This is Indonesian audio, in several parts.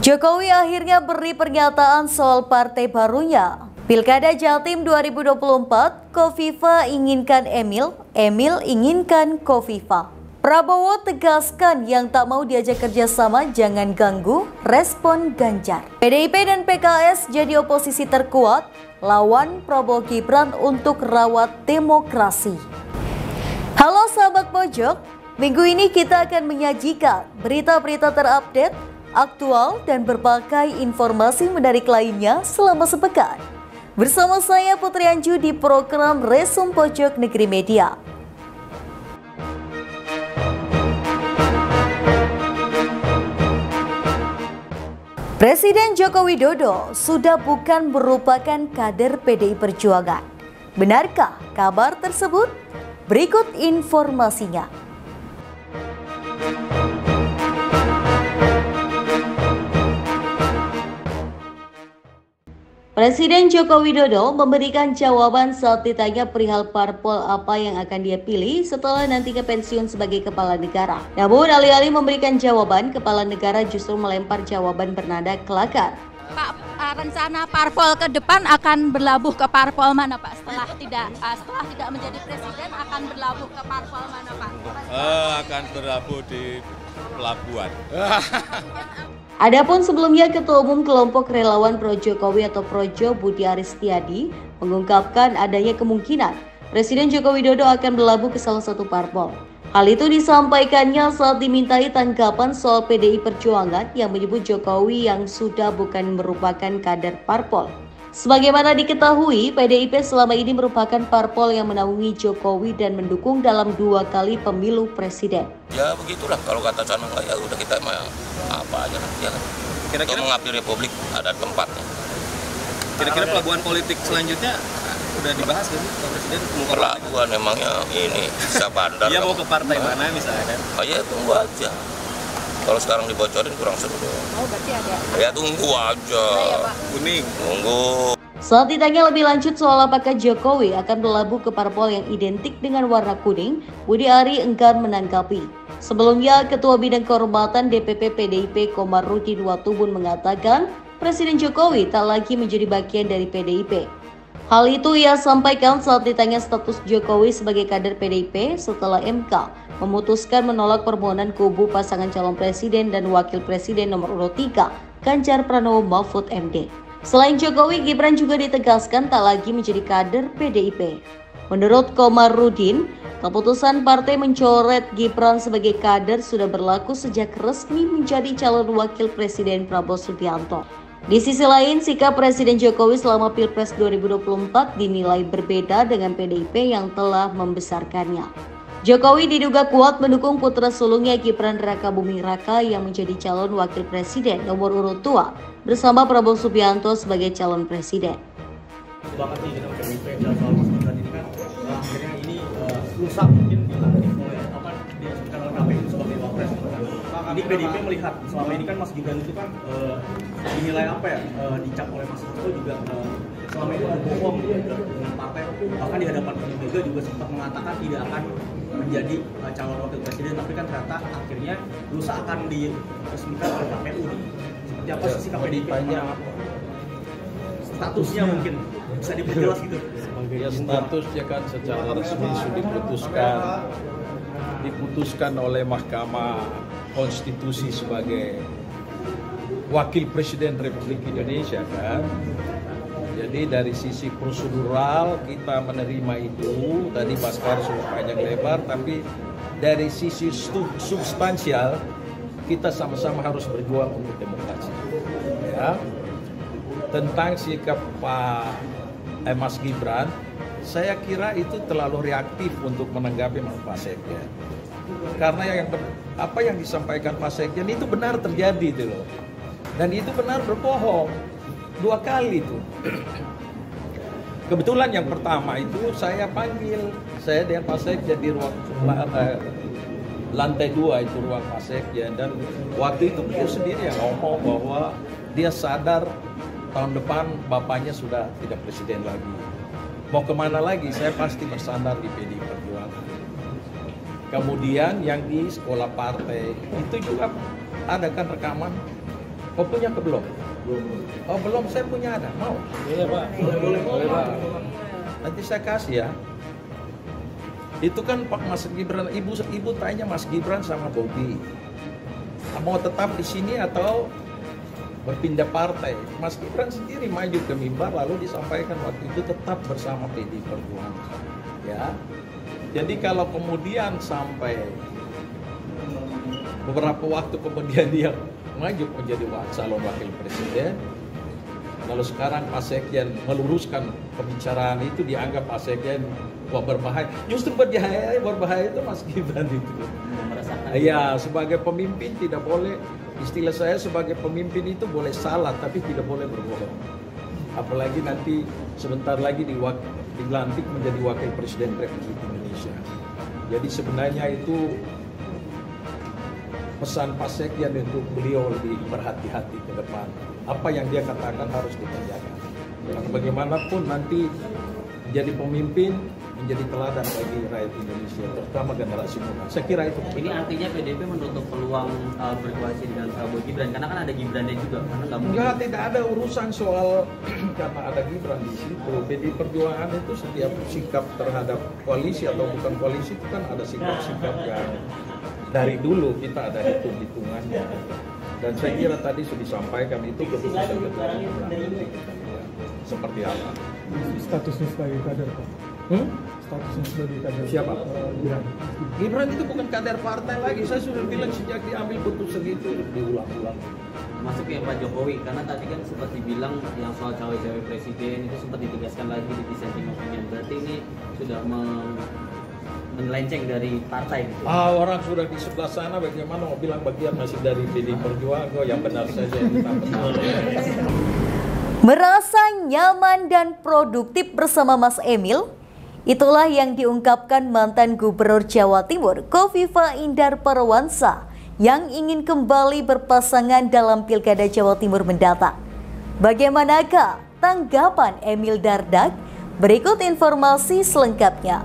Jokowi akhirnya beri pernyataan soal partai barunya. Pilkada Jatim 2024, Kofifa inginkan Emil, Emil inginkan Kofifa. Prabowo tegaskan yang tak mau diajak kerjasama jangan ganggu, respon Ganjar. PDIP dan PKS jadi oposisi terkuat, lawan Prabowo Gibran untuk rawat demokrasi. Halo sahabat pojok, minggu ini kita akan menyajikan berita-berita terupdate, aktual dan berbagai informasi menarik lainnya selama sepekan. Bersama saya Putri Anju di program Resum Pojok Negeri Media. Presiden Joko Widodo sudah bukan merupakan kader PDI Perjuangan. Benarkah kabar tersebut? Berikut informasinya. Presiden Joko Widodo memberikan jawaban saat ditanya perihal parpol apa yang akan dia pilih setelah nantinya pensiun sebagai kepala negara. Namun alih-alih memberikan jawaban, kepala negara justru melempar jawaban bernada kelakar. Pak, rencana parpol ke depan akan berlabuh ke parpol mana Pak? Setelah tidak menjadi presiden akan berlabuh ke parpol mana Pak? Akan berlabuh di pelabuhan. Adapun sebelumnya Ketua Umum Kelompok Relawan Pro Jokowi atau Projo Budi Aristiadi mengungkapkan adanya kemungkinan Presiden Joko Widodo akan berlabuh ke salah satu parpol. Hal itu disampaikannya saat dimintai tanggapan soal PDI Perjuangan yang menyebut Jokowi yang sudah bukan merupakan kader parpol. Sebagaimana diketahui, PDIP selama ini merupakan parpol yang menaungi Jokowi dan mendukung dalam 2 kali pemilu presiden. Ya begitulah, kalau kata sana ya udah kita apa aja lah, ya kan. Kira-kira mengabdi republik ada tempatnya. Kira-kira pelabuhan politik selanjutnya udah dibahas kan Pak Presiden? Pelabuhan memangnya ini bisa bandar. Dia mau ke partai mana misalnya kan? Oh ya tunggu aja. Kalau sekarang dibocorin kurang seru. Oh berarti ada. Ya tunggu aja. Ya, Pak. Kuning. Tunggu. Saat ditanya lebih lanjut soal apakah Jokowi akan berlabuh ke parpol yang identik dengan warna kuning, Budi Ari enggan menanggapi. Sebelumnya, Ketua Bidang Kehormatan DPP PDIP Komarudin Watubun mengatakan Presiden Jokowi tak lagi menjadi bagian dari PDIP. Hal itu ia sampaikan saat ditanya status Jokowi sebagai kader PDIP setelah MK memutuskan menolak permohonan kubu pasangan calon presiden dan wakil presiden nomor urut 3, Ganjar Pranowo Mahfud MD. Selain Jokowi, Gibran juga ditegaskan tak lagi menjadi kader PDIP. Menurut Komarudin, keputusan partai mencoret Gibran sebagai kader sudah berlaku sejak resmi menjadi calon wakil presiden Prabowo Subianto. Di sisi lain, sikap Presiden Jokowi selama Pilpres 2024 dinilai berbeda dengan PDIP yang telah membesarkannya. Jokowi diduga kuat mendukung putra sulungnya Gibran Rakabuming Raka yang menjadi calon wakil presiden nomor urut 2 bersama Prabowo Subianto sebagai calon presiden. Banget nih dengan PDIP dan soal Mas Gibran ini kan akhirnya ini rusak mungkin diresmikan oleh KPU sebagai wapres. Ini PDIP melihat selama ini kan Mas Gibran itu kan dinilai dicap oleh Mas Hasto juga selama ini berbohong dengan partai, bahkan di hadapan Ibu Mega juga sempat mengatakan tidak akan menjadi calon wakil presiden, tapi kan ternyata akhirnya rusak akan diresmikan oleh KPU nih. Seperti apa sih PDIP? Statusnya mungkin bisa diperjelas gitu. Ya statusnya kan secara resmi sudah diputuskan oleh Mahkamah Konstitusi sebagai Wakil Presiden Republik Indonesia kan. Jadi dari sisi prosedural kita menerima itu, tadi Mas Kar sudah panjang lebar, tapi dari sisi substansial kita sama-sama harus berjuang untuk demokrasi. Ya. Tentang sikap Mas Gibran, saya kira itu terlalu reaktif untuk menanggapi Pak Sekjen. Karena apa yang disampaikan Pak Sekjen itu benar terjadi itu loh. Dan itu benar berbohong 2 kali itu. Kebetulan yang pertama itu saya panggil, saya dengan Pak Sekjen di ruang lantai 2 itu ruang Pak Sekjen, dan waktu itu beliau sendiri yang ngomong bahwa dia sadar tahun depan bapaknya sudah tidak presiden lagi. Mau kemana lagi? Saya pasti bersandar di PDI Perjuangan. Kemudian yang di sekolah partai itu juga ada kan rekaman Kau punya ke belum? Oh belum, saya punya ada. Mau? Boleh Pak. Boleh Pak. Nanti saya kasih ya. Itu kan Pak Mas Gibran, ibu tanya Mas Gibran sama Bobi, mau tetap di sini atau berpindah partai? Mas Gibran sendiri maju ke mimbar lalu disampaikan waktu itu tetap bersama PDI Perjuangan. Ya, jadi kalau kemudian sampai beberapa waktu kemudian dia maju menjadi calon wakil presiden, lalu sekarang Pak Sekjen meluruskan pembicaraan itu, dianggap Pak Sekjen berbahaya. Justru berbahaya itu Mas Gibran itu. Iya, sebagai pemimpin tidak boleh, istilah saya sebagai pemimpin itu boleh salah tapi tidak boleh berbohong. Apalagi nanti sebentar lagi dilantik menjadi wakil presiden Republik Indonesia. Jadi sebenarnya itu pesan Pak Sekjen untuk beliau lebih berhati-hati ke depan. Apa yang dia katakan harus dikerjakan. Bagaimanapun nanti menjadi pemimpin, menjadi teladan bagi rakyat Indonesia, terutama generasi muda. Saya kira itu. Ini artinya PDIP menutup peluang berkoalisi dengan Prabowo Gibran, karena kan ada Gibrannya juga. Enggak, tidak ada urusan soal karena ada Gibran di situ. PDI Perjuangan itu setiap sikap terhadap koalisi atau bukan koalisi itu kan ada sikap-sikap yang dari dulu kita ada hitung-hitungannya. Dan saya kira tadi sudah disampaikan itu keputusan ketua umum nanti kita lihat seperti apa. Statusnya sebagai kader Pak. Statusnya sebagai kader. Siapa? Gibran itu bukan kader partai lagi. Saya sudah bilang sejak diambil putusan itu diulang-ulang. Masuk ya Pak Jokowi, karena tadi kan sempat dibilang yang soal cawe-cawe presiden itu sempat ditegaskan lagi di dissenting opinion. Berarti ini sudah melenceng dari partai gitu. Orang sudah di sebelah sana, bagaimana mau bilang bagian masih dari PDI Perjuangan? Yang benar saja Merasa nyaman dan produktif bersama Mas Emil? Itulah yang diungkapkan mantan Gubernur Jawa Timur Kofifa Indar Parawansa yang ingin kembali berpasangan dalam Pilkada Jawa Timur mendatang. Bagaimanakah tanggapan Emil Dardak? Berikut informasi selengkapnya.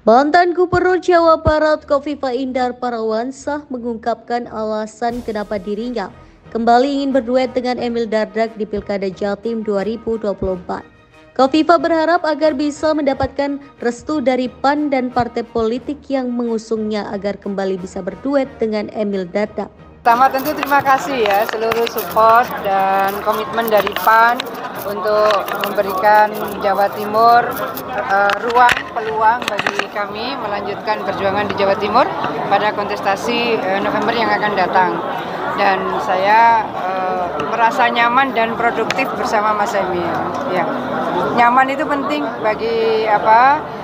Mantan Gubernur Jawa Barat Kofifa Indar Parawansa mengungkapkan alasan kenapa dirinya kembali ingin berduet dengan Emil Dardak di Pilkada Jatim 2024. Kofifa berharap agar bisa mendapatkan restu dari PAN dan partai politik yang mengusungnya agar kembali bisa berduet dengan Emil Dardak. Pertama tentu terima kasih ya seluruh support dan komitmen dari PAN untuk memberikan Jawa Timur peluang bagi kami melanjutkan perjuangan di Jawa Timur pada kontestasi November yang akan datang. Dan saya merasa nyaman dan produktif bersama Mas Emil. Ya. Nyaman itu penting bagi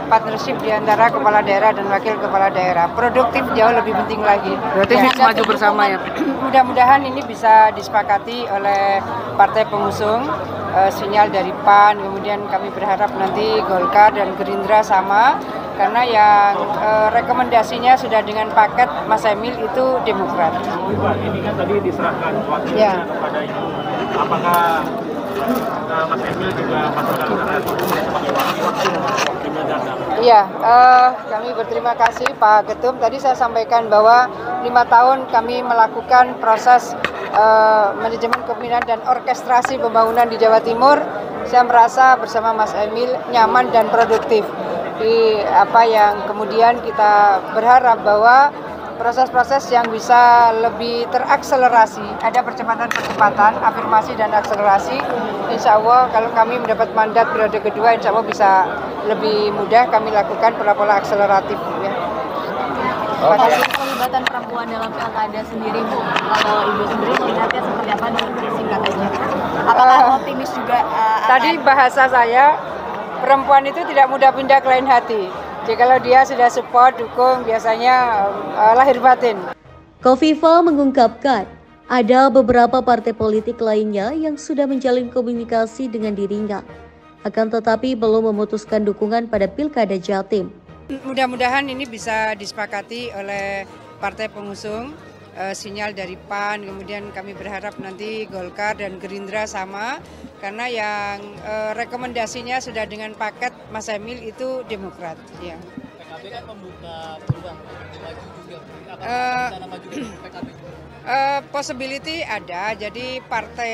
partnership di antara kepala daerah dan wakil kepala daerah. Produktif jauh lebih penting lagi. Berarti maju bersama ya. Mudah-mudahan ini bisa disepakati oleh partai pengusung, sinyal dari PAN, kemudian kami berharap nanti Golkar dan Gerindra sama, karena yang rekomendasinya sudah dengan paket Mas Emil itu Demokrat. Ini kan tadi diserahkan wakilnya kepada Ibu. Apakah Mas Emil juga masuk dalam sebagai wakilnya Dardak? Iya, kami berterima kasih Pak Ketum. Tadi saya sampaikan bahwa 5 tahun kami melakukan proses manajemen kepemimpinan dan orkestrasi pembangunan di Jawa Timur. Saya merasa bersama Mas Emil nyaman dan produktif. Di apa yang kemudian kita berharap bahwa proses-proses yang bisa lebih terakselerasi, ada percepatan-percepatan, afirmasi dan akselerasi. Insya Allah kalau kami mendapat mandat periode kedua, insya Allah bisa lebih mudah kami lakukan pola-pola akseleratif. Ya. Pelibatan perempuan dalam pilkada sendiri, Bu, kalau Ibu sendiri melihatnya seperti apa nih, singkat aja? Apakah optimis juga? Tadi bahasa saya, perempuan itu tidak mudah pindah ke lain hati. Jadi kalau dia sudah support, dukung, biasanya lahir batin. Kofifa mengungkapkan ada beberapa partai politik lainnya yang sudah menjalin komunikasi dengan dirinya, akan tetapi belum memutuskan dukungan pada Pilkada Jatim. Mudah-mudahan ini bisa disepakati oleh partai pengusung, sinyal dari PAN, kemudian kami berharap nanti Golkar dan Gerindra sama, karena yang rekomendasinya sudah dengan paket Mas Emil itu Demokrat. Ya. PKB kan membuka peluang maju juga. Apakah rencana maju dari PKB juga? Possibility ada. Jadi partai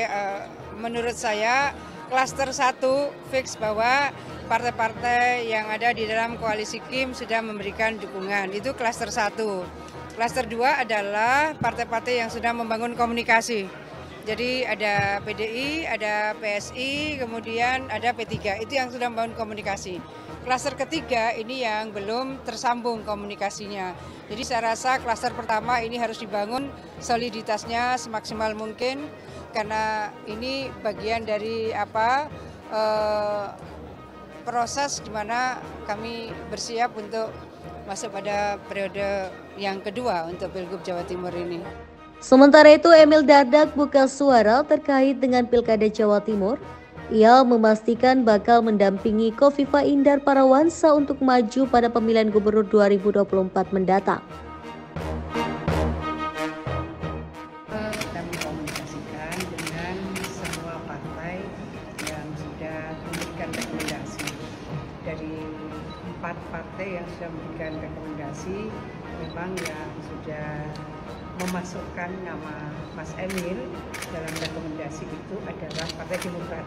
menurut saya klaster 1 fix bahwa partai-partai yang ada di dalam koalisi KIM sudah memberikan dukungan. Itu klaster 1. Klaster 2 adalah partai-partai yang sudah membangun komunikasi. Jadi ada PDI, ada PSI, kemudian ada P3. Itu yang sudah membangun komunikasi. Klaster ketiga ini yang belum tersambung komunikasinya. Jadi saya rasa klaster pertama ini harus dibangun soliditasnya semaksimal mungkin karena ini bagian dari proses di mana kami bersiap untuk masuk pada periode yang kedua untuk Pilgub Jawa Timur ini. Sementara itu, Emil Dardak buka suara terkait dengan Pilkada Jawa Timur. Ia memastikan bakal mendampingi Khofifah Indar Parawansa untuk maju pada pemilihan gubernur 2024 mendatang. Kami komunikasikan dengan semua partai yang sudah memberikan rekomendasi. Dari 4 partai yang sudah memberikan rekomendasi, memang yang sudah memasukkan nama Mas Emil dalam rekomendasi itu adalah Partai Demokrat.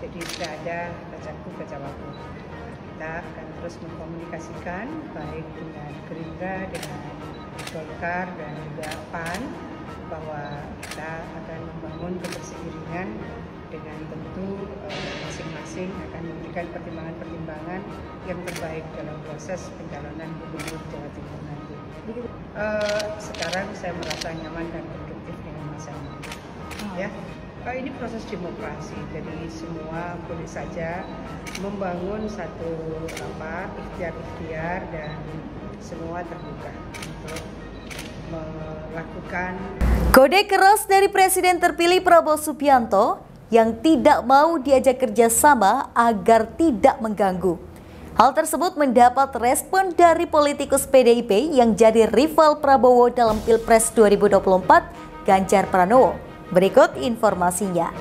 Jadi sudah ada bacaku. Kita akan terus mengkomunikasikan baik dengan Gerindra, dengan Golkar dan juga PAN bahwa kita akan membangun keberseiringan dengan tentu masing-masing akan memberikan pertimbangan-pertimbangan yang terbaik dalam proses pencalonan gubernur Jawa Timur nanti. Sekarang saya merasa nyaman dan produktif dengan Mas Emil. Ya, ini proses demokrasi, jadi semua boleh saja membangun satu ikhtiar-ikhtiar dan semua terbuka untuk melakukan. Kode keras dari Presiden terpilih Prabowo Subianto yang tidak mau diajak kerjasama agar tidak mengganggu. Hal tersebut mendapat respon dari politikus PDIP yang jadi rival Prabowo dalam Pilpres 2024, Ganjar Pranowo. Berikut informasinya.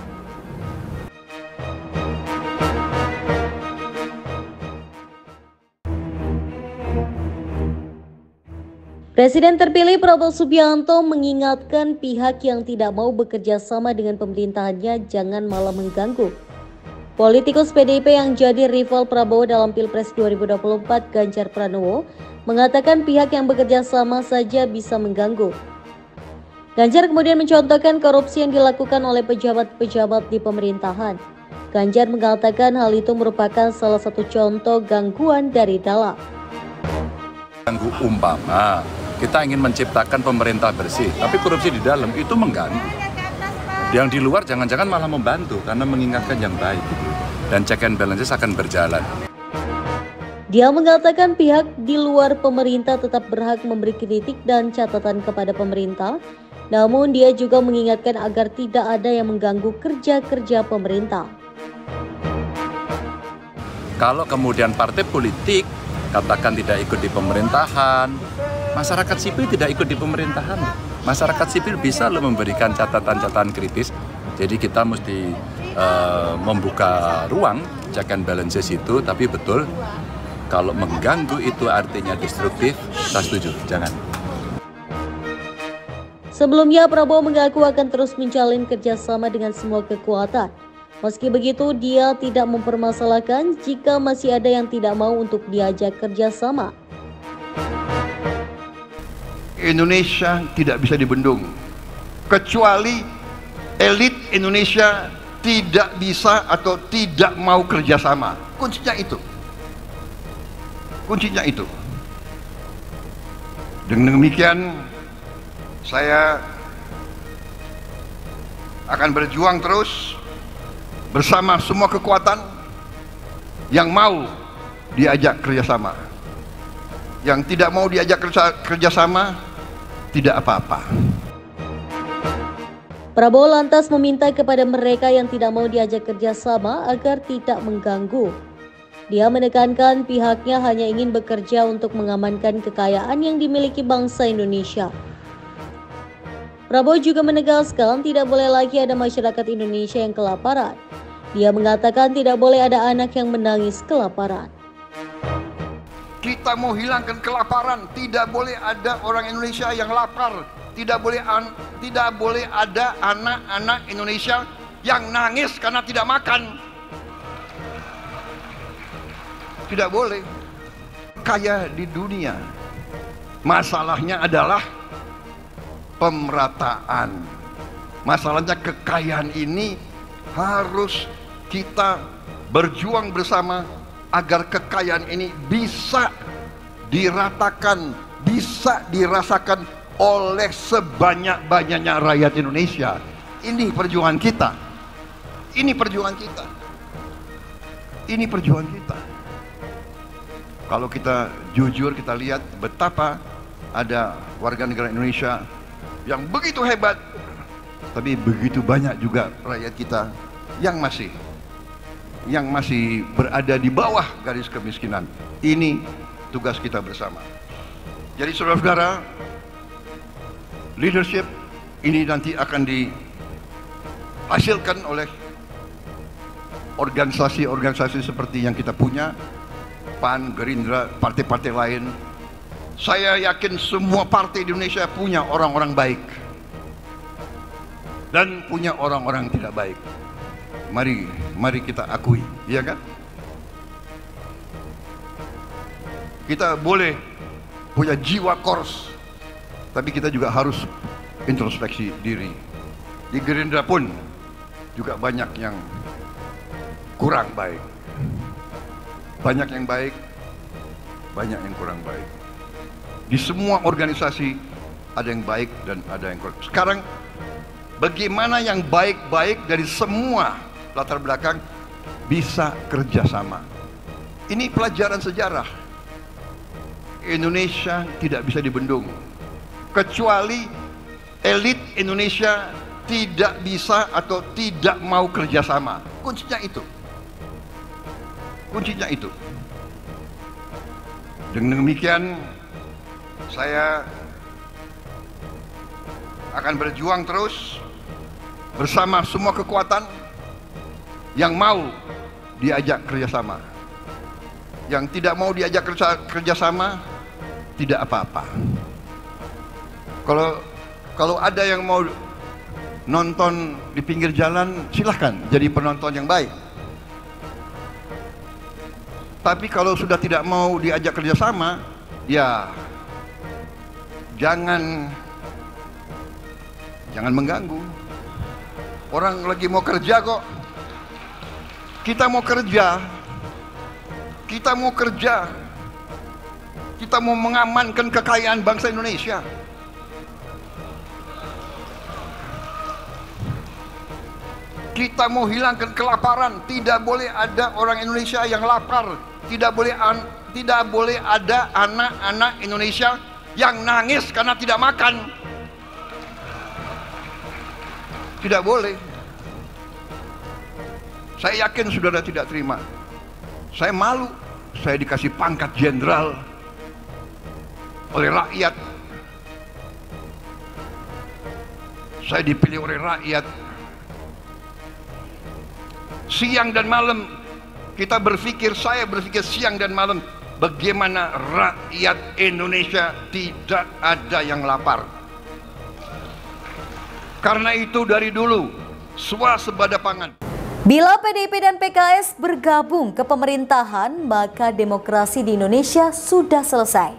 Presiden terpilih Prabowo Subianto mengingatkan pihak yang tidak mau bekerja sama dengan pemerintahannya jangan malah mengganggu. Politikus PDIP yang jadi rival Prabowo dalam Pilpres 2024, Ganjar Pranowo, mengatakan pihak yang bekerja sama saja bisa mengganggu. Ganjar kemudian mencontohkan korupsi yang dilakukan oleh pejabat-pejabat di pemerintahan. Ganjar mengatakan hal itu merupakan salah satu contoh gangguan dari dalam. Ganggu umpama kita ingin menciptakan pemerintah bersih, tapi korupsi di dalam itu mengganggu. Yang di luar jangan-jangan malah membantu karena mengingatkan yang baik. Dan check and balances akan berjalan. Dia mengatakan pihak di luar pemerintah tetap berhak memberi kritik dan catatan kepada pemerintah. Namun dia juga mengingatkan agar tidak ada yang mengganggu kerja-kerja pemerintah. Kalau kemudian partai politik katakan tidak ikut di pemerintahan, masyarakat sipil tidak ikut di pemerintahan. Masyarakat sipil bisa loh memberikan catatan-catatan kritis. Jadi kita mesti membuka ruang check and balances itu, tapi betul kalau mengganggu itu artinya destruktif, saya setuju, jangan. Sebelumnya Prabowo mengaku akan terus menjalin kerjasama dengan semua kekuatan. Meski begitu, dia tidak mempermasalahkan jika masih ada yang tidak mau untuk diajak kerjasama. Indonesia tidak bisa dibendung, kecuali elit Indonesia tidak bisa atau tidak mau kerjasama. Kuncinya itu. Kuncinya itu. Dengan demikian, saya akan berjuang terus bersama semua kekuatan yang mau diajak kerjasama. Yang tidak mau diajak kerjasama, tidak apa-apa. Prabowo lantas meminta kepada mereka yang tidak mau diajak kerjasama agar tidak mengganggu. Dia menekankan pihaknya hanya ingin bekerja untuk mengamankan kekayaan yang dimiliki bangsa Indonesia. Prabowo juga menegaskan tidak boleh lagi ada masyarakat Indonesia yang kelaparan. Dia mengatakan tidak boleh ada anak yang menangis kelaparan. Kita mau hilangkan kelaparan. Tidak boleh ada orang Indonesia yang lapar. Tidak boleh ada anak-anak Indonesia yang nangis karena tidak makan. Tidak boleh. Kaya di dunia. Masalahnya adalah pemerataan. Masalahnya kekayaan ini harus kita berjuang bersama agar kekayaan ini bisa diratakan, bisa dirasakan oleh sebanyak-banyaknya rakyat Indonesia. Ini perjuangan kita. Ini perjuangan kita. Ini perjuangan kita. Kalau kita jujur, kita lihat betapa ada warga negara Indonesia yang begitu hebat, tapi begitu banyak juga rakyat kita yang masih berada di bawah garis kemiskinan. Ini tugas kita bersama. Jadi saudara-saudara, leadership ini nanti akan dihasilkan oleh organisasi-organisasi seperti yang kita punya, PAN, Gerindra, partai-partai lain. Saya yakin semua partai di Indonesia punya orang-orang baik dan punya orang-orang tidak baik. Mari kita akui, iya kan? Kita boleh punya jiwa kors, tapi kita juga harus introspeksi diri. Di Gerindra pun juga banyak yang kurang baik. Banyak yang baik, banyak yang kurang baik. Di semua organisasi ada yang baik dan ada yang kurang. Sekarang bagaimana yang baik-baik dari semua latar belakang bisa kerjasama. Ini pelajaran sejarah. Indonesia tidak bisa dibendung kecuali elit Indonesia tidak bisa atau tidak mau kerjasama. Kuncinya itu. Kuncinya itu. Dengan demikian saya akan berjuang terus bersama semua kekuatan yang mau diajak kerjasama. Yang tidak mau diajak kerjasama tidak apa-apa. Kalau ada yang mau nonton di pinggir jalan, silahkan jadi penonton yang baik. Tapi kalau sudah tidak mau diajak kerjasama, ya jangan mengganggu. Orang lagi mau kerja kok. Kita mau kerja. Kita mau kerja. Kita mau mengamankan kekayaan bangsa Indonesia. Kita mau hilangkan kelaparan. Tidak boleh ada orang Indonesia yang lapar. Tidak boleh ada anak-anak Indonesia yang nangis karena tidak makan. Tidak boleh. Saya yakin saudara tidak terima. Saya malu. Saya dikasih pangkat jenderal oleh rakyat. Saya dipilih oleh rakyat. Siang dan malam kita berpikir, saya berpikir siang dan malam, bagaimana rakyat Indonesia tidak ada yang lapar. Karena itu dari dulu swasembada pangan. Bila PDIP dan PKS bergabung ke pemerintahan, maka demokrasi di Indonesia sudah selesai.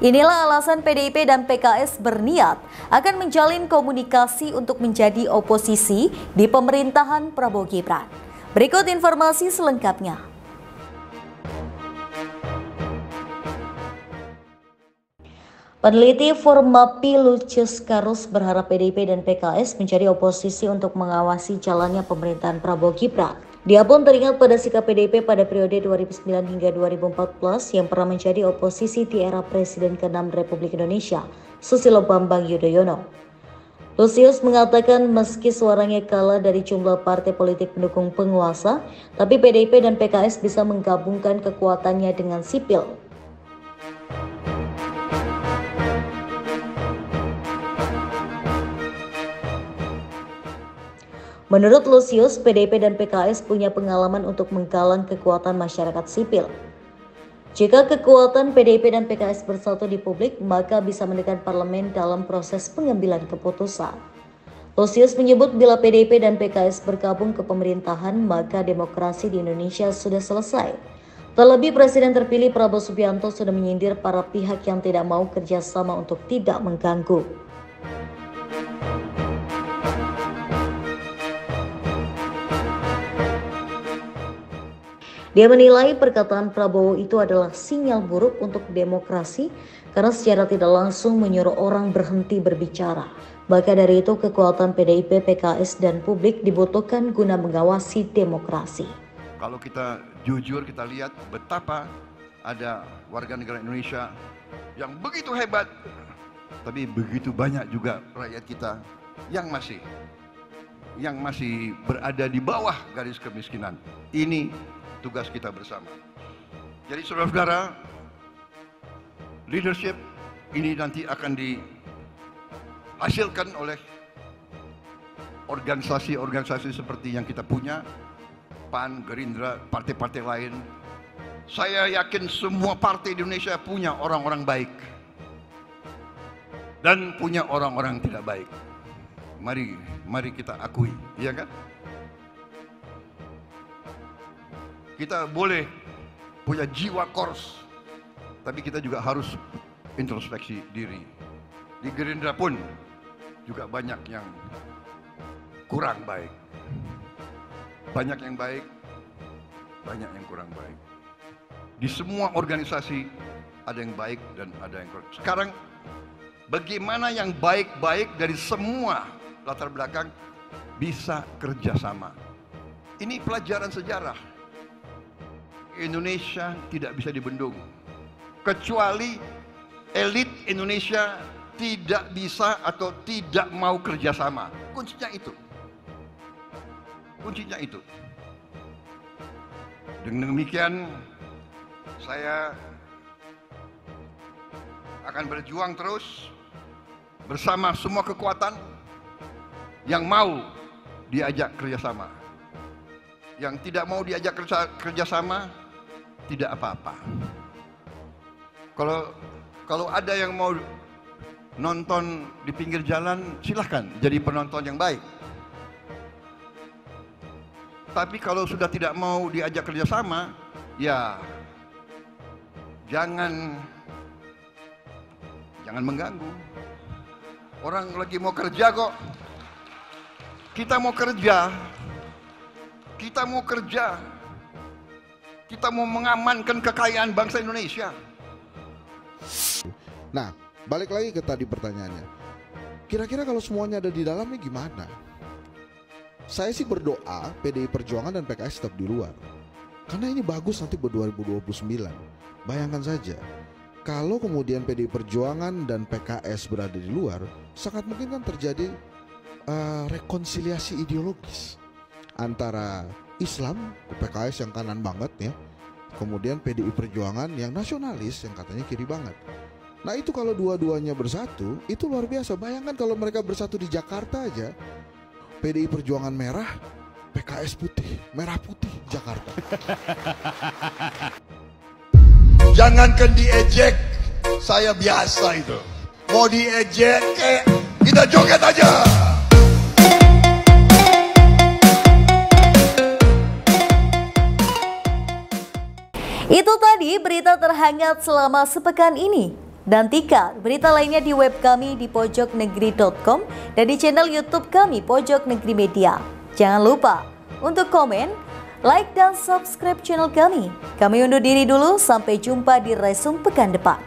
Inilah alasan PDIP dan PKS berniat akan menjalin komunikasi untuk menjadi oposisi di pemerintahan Prabowo Gibran. Berikut informasi selengkapnya. Peneliti Formapi Lucius Karus berharap PDIP dan PKS menjadi oposisi untuk mengawasi jalannya pemerintahan Prabowo Gibran. Dia pun teringat pada sikap PDIP pada periode 2009 hingga 2014 yang pernah menjadi oposisi di era Presiden ke-6 Republik Indonesia, Susilo Bambang Yudhoyono. Lucius mengatakan meski suaranya kalah dari jumlah partai politik pendukung penguasa, tapi PDIP dan PKS bisa menggabungkan kekuatannya dengan sipil. Menurut Lucius, PDIP dan PKS punya pengalaman untuk menggalang kekuatan masyarakat sipil. Jika kekuatan PDIP dan PKS bersatu di publik, maka bisa menekan parlemen dalam proses pengambilan keputusan. Lusius menyebut bila PDIP dan PKS bergabung ke pemerintahan, maka demokrasi di Indonesia sudah selesai. Terlebih Presiden terpilih Prabowo Subianto sudah menyindir para pihak yang tidak mau kerjasama untuk tidak mengganggu. Dia menilai perkataan Prabowo itu adalah sinyal buruk untuk demokrasi karena secara tidak langsung menyuruh orang berhenti berbicara. Maka dari itu kekuatan PDIP, PKS, dan publik dibutuhkan guna mengawasi demokrasi. Kalau kita jujur, kita lihat betapa ada warga negara Indonesia yang begitu hebat, tapi begitu banyak juga rakyat kita yang masih berada di bawah garis kemiskinan. Ini tugas kita bersama. Jadi saudara-saudara, leadership ini nanti akan dihasilkan oleh organisasi-organisasi seperti yang kita punya, PAN, Gerindra, partai-partai lain. Saya yakin semua partai di Indonesia punya orang-orang baik dan punya orang-orang tidak baik. Mari kita akui, iya kan? Kita boleh punya jiwa kors, tapi kita juga harus introspeksi diri. Di Gerindra pun juga banyak yang kurang baik. Banyak yang baik, banyak yang kurang baik. Di semua organisasi ada yang baik dan ada yang kurang. Sekarang bagaimana yang baik-baik dari semua latar belakang bisa kerjasama. Ini pelajaran sejarah. Indonesia tidak bisa dibendung, kecuali elit Indonesia tidak bisa atau tidak mau kerjasama. Kuncinya itu. Kuncinya itu. Dengan demikian, saya akan berjuang terus bersama semua kekuatan yang mau diajak kerjasama. Yang tidak mau diajak kerjasama, tidak apa-apa. Kalau ada yang mau nonton di pinggir jalan, silahkan jadi penonton yang baik. Tapi kalau sudah tidak mau diajak kerjasama, ya jangan mengganggu. Orang lagi mau kerja kok. Kita mau kerja. Kita mau mengamankan kekayaan bangsa Indonesia. Nah, balik lagi ke tadi pertanyaannya. Kira-kira kalau semuanya ada di dalamnya gimana? Saya sih berdoa PDI Perjuangan dan PKS tetap di luar. Karena ini bagus nanti buat 2029. Bayangkan saja, kalau kemudian PDI Perjuangan dan PKS berada di luar, sangat mungkin kan terjadi rekonsiliasi ideologis antara Islam, PKS yang kanan banget ya, kemudian PDI Perjuangan yang nasionalis yang katanya kiri banget. Nah itu kalau dua-duanya bersatu, itu luar biasa. Bayangkan kalau mereka bersatu di Jakarta aja, PDI Perjuangan merah, PKS putih, merah putih Jakarta. Jangankan diejek, saya biasa itu. Mau diejek, kita joget aja. Itu tadi berita terhangat selama sepekan ini. Nantikan berita lainnya di web kami di pojoknegeri.com dan di channel YouTube kami Pojok Negeri Media. Jangan lupa untuk komen, like, dan subscribe channel kami. Kami undur diri dulu, sampai jumpa di Resum pekan depan.